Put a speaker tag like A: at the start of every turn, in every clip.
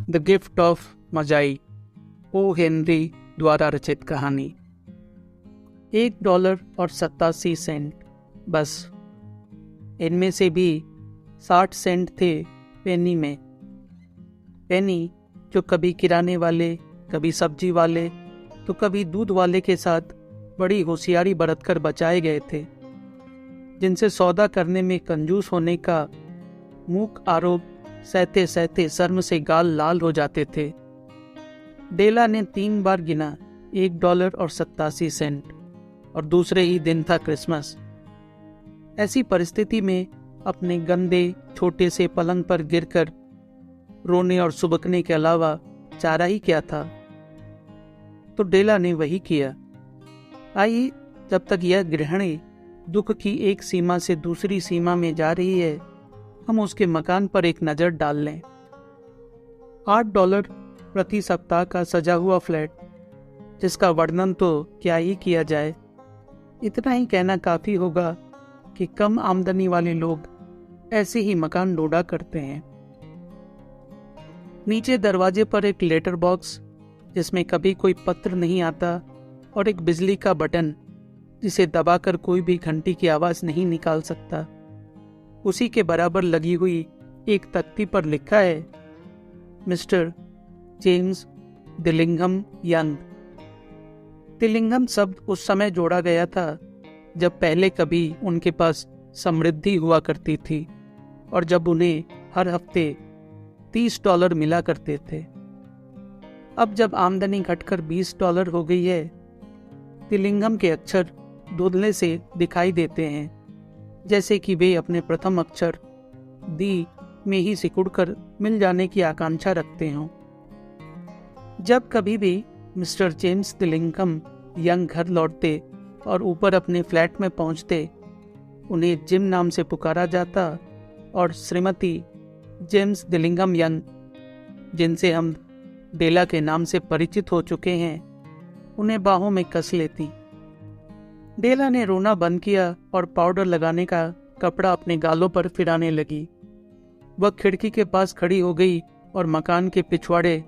A: The gift of Magi, O Henry द्वारा रचित कहानी। $1.87 बस। इनमें से भी 60 सेंट थे पेनी में। पेनी जो कभी किराने वाले, कभी सब्जी वाले, तो कभी दूध वाले के साथ बड़ी होशियारी बरतकर बचाए गए थे, जिनसे सौदा करने में कंजूस होने का मूक आरोप सहते सहते शर्म से गाल लाल हो जाते थे। डेला ने 3 बार गिना $1.87, और दूसरे ही दिन था क्रिसमस। ऐसी परिस्थिति में अपने गंदे छोटे से पलंग पर गिरकर रोने और सुबकने के अलावा चारा ही क्या था। तो डेला ने वही किया। आइए, जब तक यह गृहिणी दुख की एक सीमा से दूसरी सीमा में जा रही है, हम उसके मकान पर एक नजर डाल लें। $8 प्रति सप्ताह का सजा हुआ फ्लैट, जिसका वर्णन तो क्या ही किया जाए। इतना ही कहना काफी होगा कि कम आमदनी वाले लोग ऐसे ही मकान ढूंढा करते हैं। नीचे दरवाजे पर एक लेटर बॉक्स, जिसमें कभी कोई पत्र नहीं आता, और एक बिजली का बटन, जिसे दबाकर कोई भी घंटी की आवाज नहीं निकाल सकता। उसी के बराबर लगी हुई एक तख्ती पर लिखा है, मिस्टर जेम्स दिलिंघम यंग। दिलिंघम शब्द उस समय जोड़ा गया था जब पहले कभी उनके पास समृद्धि हुआ करती थी, और जब उन्हें हर हफ्ते $30 मिला करते थे। अब जब आमदनी घटकर $20 हो गई है, दिलिंघम के अक्षर धुंधले से दिखाई देते हैं, जैसे कि वे अपने प्रथम अक्षर दी में ही सिकुड़कर मिल जाने की आकांक्षा रखते हों। जब कभी भी मिस्टर जेम्स दिलिंघम यंग घर लौटते और ऊपर अपने फ्लैट में पहुंचते, उन्हें जिम नाम से पुकारा जाता, और श्रीमती जेम्स दिलिंघम यंग, जिनसे हम डेला के नाम से परिचित हो चुके हैं, उन्हें बाहों में कस लेती। डेला ने रोना बंद किया और पाउडर लगाने का कपड़ा अपने गालों पर फिराने लगी। वह खिड़की के पास खड़ी हो गई और मकान के पिछवाड़े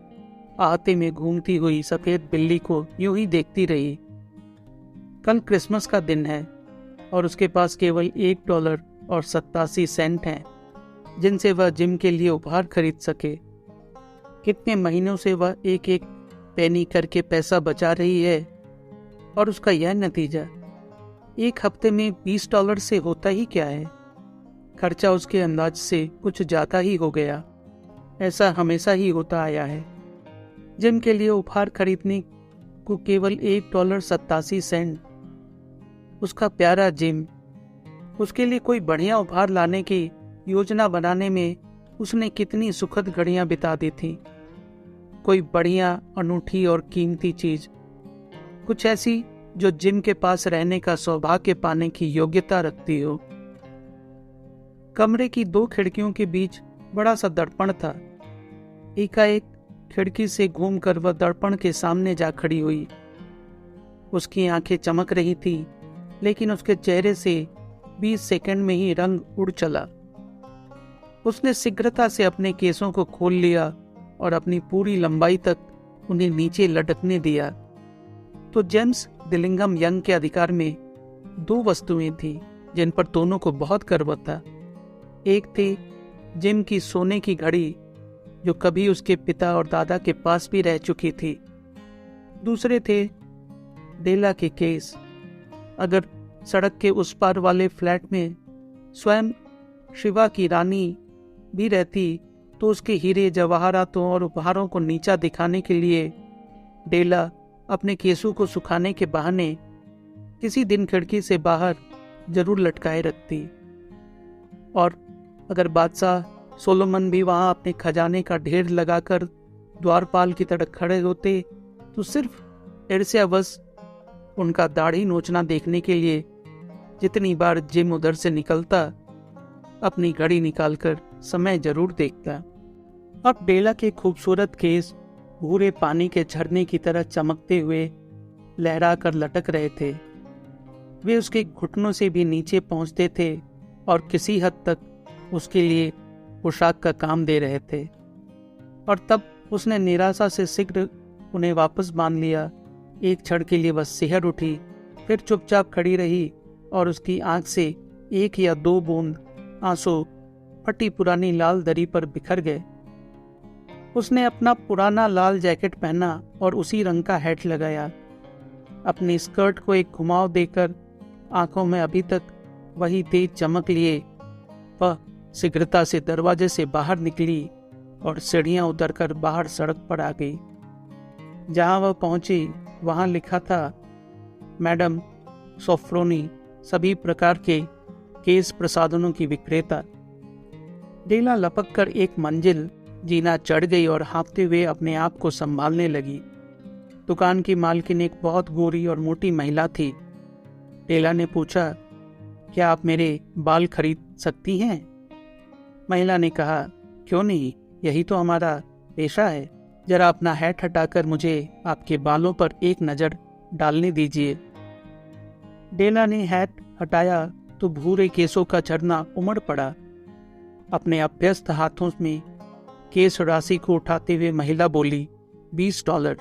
A: आहते में घूमती हुई सफेद बिल्ली को यूं ही देखती रही। कल क्रिसमस का दिन है और उसके पास केवल $1.87 हैं, जिनसे वह जिम के लिए उपहार खरीद सके। कितने महीनों से वह एक एक पेनी करके पैसा बचा रही है, और उसका यह नतीजा। एक हफ्ते में $20 से होता ही क्या है। खर्चा उसके अंदाज से कुछ ज्यादा ही हो गया। ऐसा हमेशा ही होता आया है। जिम के लिए उपहार खरीदने को केवल $1.87। उसका प्यारा जिम। उसके लिए कोई बढ़िया उपहार लाने की योजना बनाने में उसने कितनी सुखद घड़ियां बिता दी थी। कोई बढ़िया, अनूठी और कीमती चीज, कुछ ऐसी जो जिम के पास रहने का सौभाग्य पाने की योग्यता रखती हो। कमरे की 2 खिड़कियों के बीच बड़ा सा दर्पण था। एकाएक खिड़की से घूमकर वह दर्पण के सामने जा खड़ी हुई। उसकी आंखें चमक रही थी, लेकिन उसके चेहरे से 20 सेकंड में ही रंग उड़ चला। उसने शीघ्रता से अपने केसों को खोल लिया और अपनी पूरी लंबाई तक उन्हें नीचे लटकने दिया। तो जेम्स दिलिंघम यंग के अधिकार में 2 वस्तुएं थी जिन पर दोनों को बहुत गर्व था। एक थी जिम की सोने की घड़ी, जो कभी उसके पिता और दादा के पास भी रह चुकी थी। दूसरे थे डेला के केस। अगर सड़क के उस पार वाले फ्लैट में स्वयं शिवा की रानी भी रहती, तो उसके हीरे जवाहरातों और उपहारों को नीचा दिखाने के लिए डेला अपने केसों को सुखाने के बहाने किसी दिन खिड़की से बाहर जरूर लटकाए रखती। और अगर बादशाह सोलोमन भी वहां अपने खजाने का ढेर लगाकर द्वारपाल की तरह खड़े होते, तो सिर्फ ईर्ष्यावश उनका दाढ़ी नोचना देखने के लिए जितनी बार जिम उधर से निकलता, अपनी घड़ी निकालकर समय जरूर देखता। अब डेला के खूबसूरत केस भूरे पानी के झरने की तरह चमकते हुए लहरा कर लटक रहे थे। वे उसके घुटनों से भी नीचे पहुंचते थे और किसी हद तक उसके लिए पोशाक का काम दे रहे थे। और तब उसने निराशा से शीघ्र उन्हें वापस बांध लिया। एक क्षण के लिए वह सिहर उठी, फिर चुपचाप खड़ी रही और उसकी आंख से 1 या 2 बूंद आंसू फटी पुरानी लाल दरी पर बिखर गए। उसने अपना पुराना लाल जैकेट पहना और उसी रंग का हैट लगाया। अपनी स्कर्ट को एक घुमाव देकर आंखों में अभी तक वही तेज चमक लिए वह शीघ्रता से दरवाजे से बाहर निकली और सीढ़ियां उतरकर बाहर सड़क पर आ गई। जहां वह पहुंची वहां लिखा था, मैडम सोफ्रोनी, सभी प्रकार के केस प्रसाधनों की विक्रेता। डेला लपक कर एक मंजिल जीना चढ़ गई और हाँफते हुए अपने आप को संभालने लगी। दुकान की मालकिन एक बहुत गोरी और मोटी महिला थी। डेला ने पूछा, क्या आप मेरे बाल खरीद सकती हैं? महिला ने कहा, क्यों नहीं, यही तो हमारा पेशा है। जरा अपना हैट हटाकर मुझे आपके बालों पर एक नज़र डालने दीजिए। डेला ने हैट हटाया तो भूरे केसों का झरना उमड़ पड़ा। अपने अभ्यस्त हाथों में केस राशि को उठाते हुए महिला बोली, $20।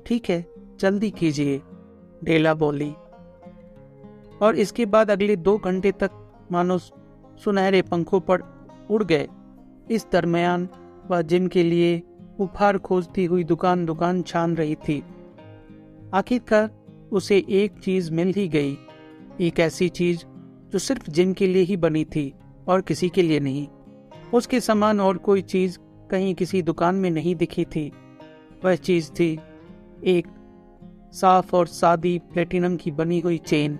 A: ठीक है, जल्दी कीजिए, डेला बोली। और इसके बाद अगले 2 घंटे तक मानो सुनहरे पंखों पर उड़ गए। इस दरमियान वह जिम के लिए उपहार खोजती हुई दुकान दुकान छान रही थी। आखिरकार उसे एक चीज मिल ही गई, एक ऐसी चीज जो सिर्फ जिम के लिए ही बनी थी और किसी के लिए नहीं। उसके समान और कोई चीज कहीं किसी दुकान में नहीं दिखी थी। वह चीज थी एक साफ और सादी प्लेटिनम की बनी हुई चेन,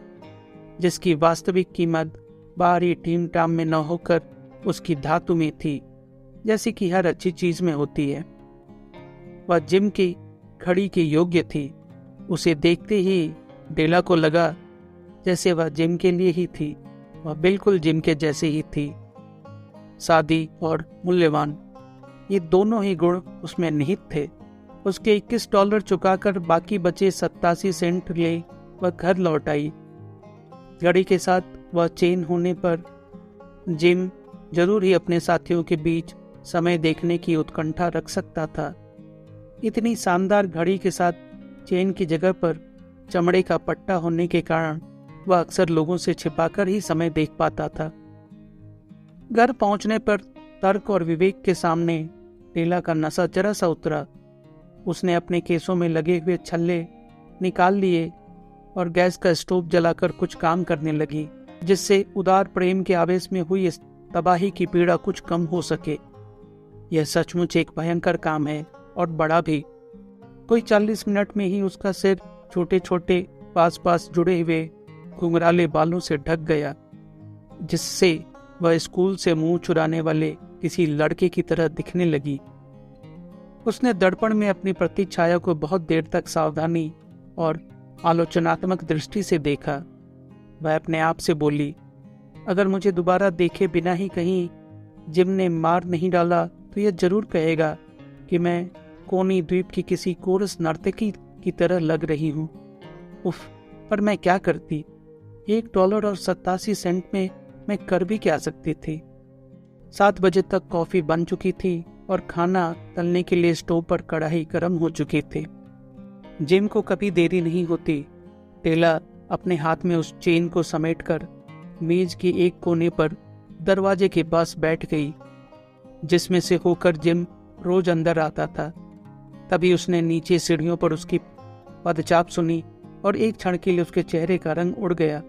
A: जिसकी वास्तविक कीमत बाहरी टीम टाम में न होकर उसकी धातु में थी, जैसे कि हर अच्छी चीज में होती है। वह जिम की घड़ी के योग्य थी। उसे देखते ही डेला को लगा जैसे वह जिम के लिए ही थी। वह बिल्कुल जिम के जैसे ही थी, सादी और मूल्यवान। ये दोनों ही गुण उसमें निहित थे। उसके $21 चुकाकर बाकी बचे 87 सेंट ले वह घर लौट आई। घड़ी के साथ वह चेन होने पर जिम जरूर ही अपने साथियों के बीच समय देखने की उत्कंठा रख सकता था। इतनी शानदार घड़ी के साथ चेन की जगह पर चमड़े का पट्टा होने के कारण वह अक्सर लोगों से छिपाकर ही समय देख पाता था। घर पहुंचने पर तर्क और विवेक के सामने डेला का नशा जरा सा उतरा। उसने अपने केसों में लगे हुए छल्ले निकाल लिए और गैस का स्टोव जलाकर कुछ काम करने लगी, जिससे उदार प्रेम के आवेश में हुई इस तबाही की पीड़ा कुछ कम हो सके। यह सचमुच एक भयंकर काम है और बड़ा भी। कोई 40 मिनट में ही उसका सिर छोटे छोटे पास पास जुड़े हुए घुंघराले बालों से ढक गया, जिससे वह स्कूल से मुंह चुराने वाले किसी लड़के की तरह दिखने लगी। उसने दर्पण में अपनी प्रतिछाया को बहुत देर तक सावधानी और आलोचनात्मक दृष्टि से देखा। वह अपने आप से बोली, अगर मुझे दोबारा देखे बिना ही कहीं जिम ने मार नहीं डाला तो यह जरूर कहेगा कि मैं कोनी द्वीप की किसी कोरस नर्तकी की तरह लग रही हूँ। उफ, पर मैं क्या करती। $1.87 में मैं कर भी क्या सकती थी। 7 बजे तक कॉफी बन चुकी थी और खाना तलने के लिए स्टोव पर कढ़ाई गर्म हो चुकी थी। जिम को कभी देरी नहीं होती। टेला अपने हाथ में उस चेन को समेटकर मेज के एक कोने पर दरवाजे के पास बैठ गई, जिसमें से होकर जिम रोज अंदर आता था। तभी उसने नीचे सीढ़ियों पर उसकी पदचाप सुनी और एक क्षण के लिए उसके चेहरे का रंग उड़ गया।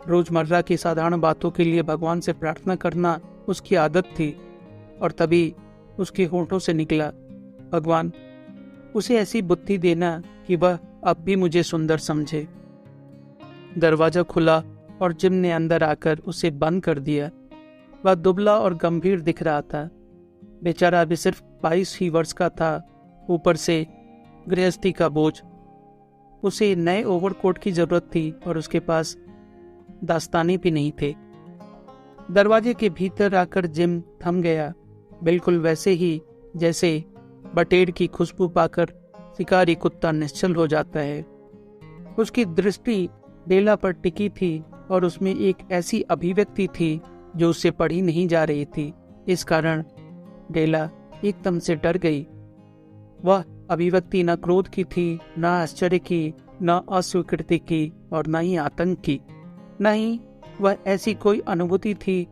A: रोजमर्रा की साधारण बातों के लिए भगवान से प्रार्थना करना उसकी आदत थी और तभी उसके होठों से निकला, भगवान उसे ऐसी बुद्धि देना कि वह अब भी मुझे सुंदर समझे। दरवाजा खुला और जिम ने अंदर आकर उसे बंद कर दिया। वह दुबला और गंभीर दिख रहा था। बेचारा अभी सिर्फ 22 ही वर्ष का था, ऊपर से गृहस्थी का बोझ। उसे नए ओवरकोट की जरूरत थी और उसके पास दास्ताने भी नहीं थे। दरवाजे के भीतर आकर जिम थम गया, बिल्कुल वैसे ही जैसे बटेर की खुशबू पाकर शिकारी कुत्ता निश्चल हो जाता है। उसकी दृष्टि डेला पर टिकी थी और उसमें एक ऐसी अभिव्यक्ति थी जो उससे पढ़ी नहीं जा रही थी। इस कारण डेला एकदम से डर गई वह अभिव्यक्ति न क्रोध की थी, न आश्चर्य की, न अस्वीकृति की और न ही आतंक की। नहीं, वह ऐसी कोई अनुभूति थी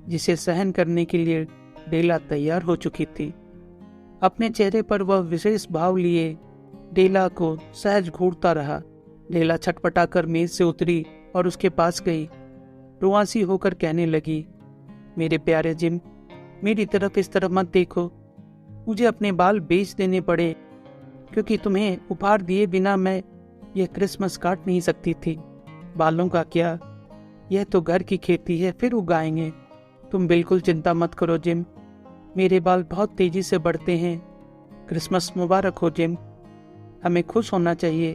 A: जिसे सहन करने के लिए डेला तैयार हो चुकी थी। अपने चेहरे पर वह विशेष भाव लिए डेला को सहज घूरता रहा। डेला छटपटाकर मेज से उतरी और उसके पास गई। रुआसी होकर कहने लगी, मेरे प्यारे जिम, मेरी तरफ इस तरफ मत देखो। मुझे अपने बाल बेच देने पड़े क्योंकि तुम्हें उपहार दिए बिना मैं यह क्रिसमस काट नहीं सकती थी। बालों का क्या, यह तो घर की खेती है, फिर उगाएंगे। तुम बिल्कुल चिंता मत करो जिम, मेरे बाल बहुत तेजी से बढ़ते हैं। क्रिसमस मुबारक हो जिम, हमें खुश होना चाहिए।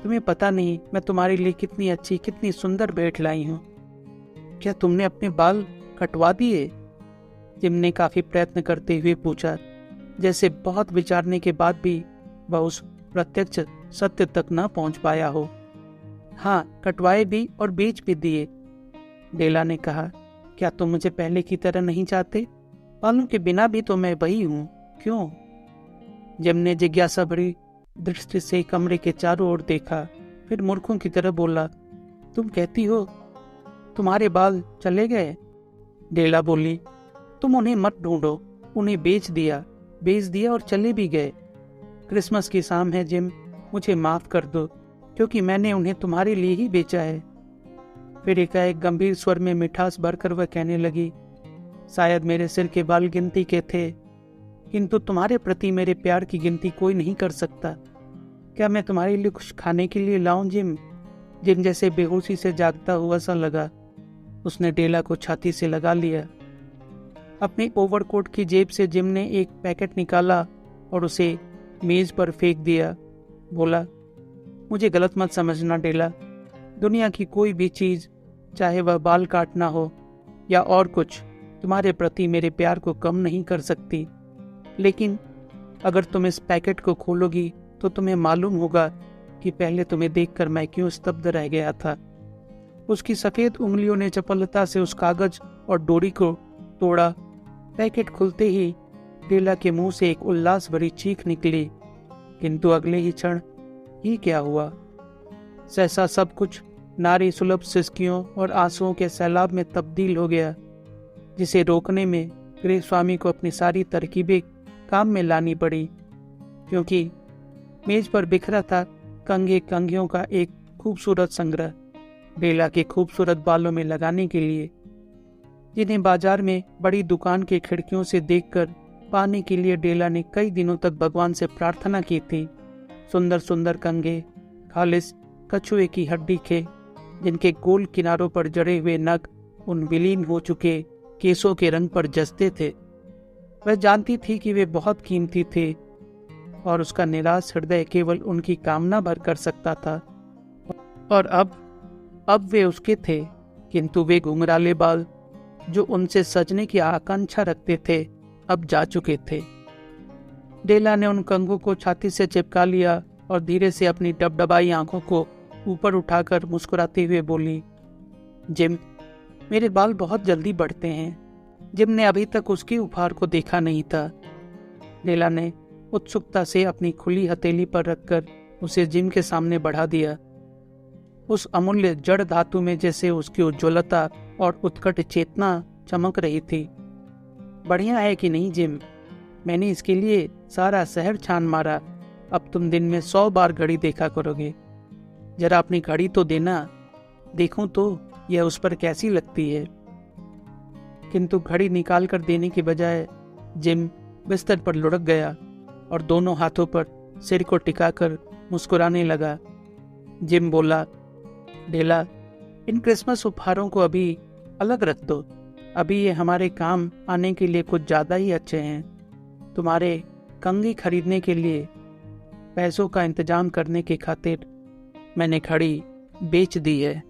A: तुम्हें पता नहीं मैं तुम्हारे लिए कितनी अच्छी, कितनी सुंदर भेंट लाई हूँ। क्या तुमने अपने बाल कटवा दिए? जिम ने काफी प्रयत्न करते हुए पूछा, जैसे बहुत विचारने के बाद भी वह उस प्रत्यक्ष सत्य तक न पहुंच पाया हो। हाँ, कटवाए भी और बेच भी दिए। डेला ने कहा, क्या तुम मुझे पहले की तरह नहीं चाहते? बालों के बिना भी तो मैं वही हूँ, क्यों? जिम ने जिज्ञासा भरी दृष्टि से कमरे के चारों ओर देखा, फिर मूर्खों की तरह बोला, तुम कहती हो तुम्हारे बाल चले गए? डेला बोली, तुम उन्हें मत ढूंढो, उन्हें बेच दिया और चले भी गए। क्रिसमस की शाम है जिम, मुझे माफ कर दो क्योंकि मैंने उन्हें तुम्हारे लिए ही बेचा है। फिर एकाएक गंभीर स्वर में मिठास भरकर वह कहने लगी, शायद मेरे सिर के बाल गिनती के थे, किंतु तुम्हारे प्रति मेरे प्यार की गिनती कोई नहीं कर सकता। क्या मैं तुम्हारे लिए कुछ खाने के लिए लाऊं जिम? जिम जैसे बेहोशी से जागता हुआ सा लगा। उसने डेला को छाती से लगा लिया। अपने ओवरकोट की जेब से जिम ने एक पैकेट निकाला और उसे मेज पर फेंक दिया। बोला, मुझे गलत मत समझना डेला, दुनिया की कोई भी चीज, चाहे वह बाल काटना हो या और कुछ, तुम्हारे प्रति मेरे प्यार को कम नहीं कर सकती। लेकिन अगर तुम इस पैकेट को खोलोगी तो तुम्हें मालूम होगा कि पहले तुम्हें देखकर मैं क्यों स्तब्ध रह गया था। उसकी सफेद उंगलियों ने चपलता से उस कागज और डोरी को तोड़ा। पैकेट खुलते ही डेला के मुंह से एक उल्लास भरी चीख निकली, किंतु अगले ही क्षण ही क्या हुआ, सहसा सब कुछ नारी सुलभ सिसकियों और आंसुओं के सैलाब में तब्दील हो गया, जिसे रोकने में गृह स्वामी को अपनी सारी तरकीबें काम में लानी पड़ी, क्योंकि मेज पर बिखरा था कंघे कंघियों का एक खूबसूरत संग्रह डेला के खूबसूरत बालों में लगाने के लिए, जिन्हें बाजार में बड़ी दुकान के खिड़कियों से देखकर पाने के लिए डेला ने कई दिनों तक भगवान से प्रार्थना की थी। सुंदर सुंदर कंघे, खालिस कछुए की हड्डी के, जिनके गोल किनारों पर जड़े हुए नग उन विलीन हो चुके केसों के रंग पर जचते थे। वह जानती थी कि वे बहुत कीमती थे और उसका निराश हृदय केवल उनकी कामना भर कर सकता था। और अब वे उसके थे, किंतु वे घुंघराले बाल जो उनसे सजने की आकांक्षा रखते थे अब जा चुके थे। डेला ने उन कंघों को छाती से चिपका लिया और धीरे से अपनी डबडबाई आंखों को ऊपर उठाकर मुस्कुराते हुए बोली, जिम, मेरे बाल बहुत जल्दी बढ़ते हैं। जिम ने अभी तक उसके उपहार को देखा नहीं था। डेला ने उत्सुकता से अपनी खुली हथेली पर रखकर उसे जिम के सामने बढ़ा दिया। उस अमूल्य जड़ धातु में जैसे उसकी उज्ज्वलता और उत्कट चेतना चमक रही थी। बढ़िया है कि नहीं जिम? मैंने इसके लिए सारा शहर छान मारा। अब तुम दिन में 100 बार घड़ी देखा करोगे। जरा अपनी घड़ी तो देना, देखूं तो यह उस पर कैसी लगती है। किंतु घड़ी निकाल कर देने के बजाय जिम बिस्तर पर लुढ़क गया और दोनों हाथों पर सिर को टिकाकर मुस्कुराने लगा। जिम बोला, डेला, इन क्रिसमस उपहारों को अभी अलग रख दो। अभी ये हमारे काम आने के लिए कुछ ज्यादा ही अच्छे हैं। तुम्हारे कंघी खरीदने के लिए पैसों का इंतजाम करने की खातिर मैंने घड़ी बेच दी है।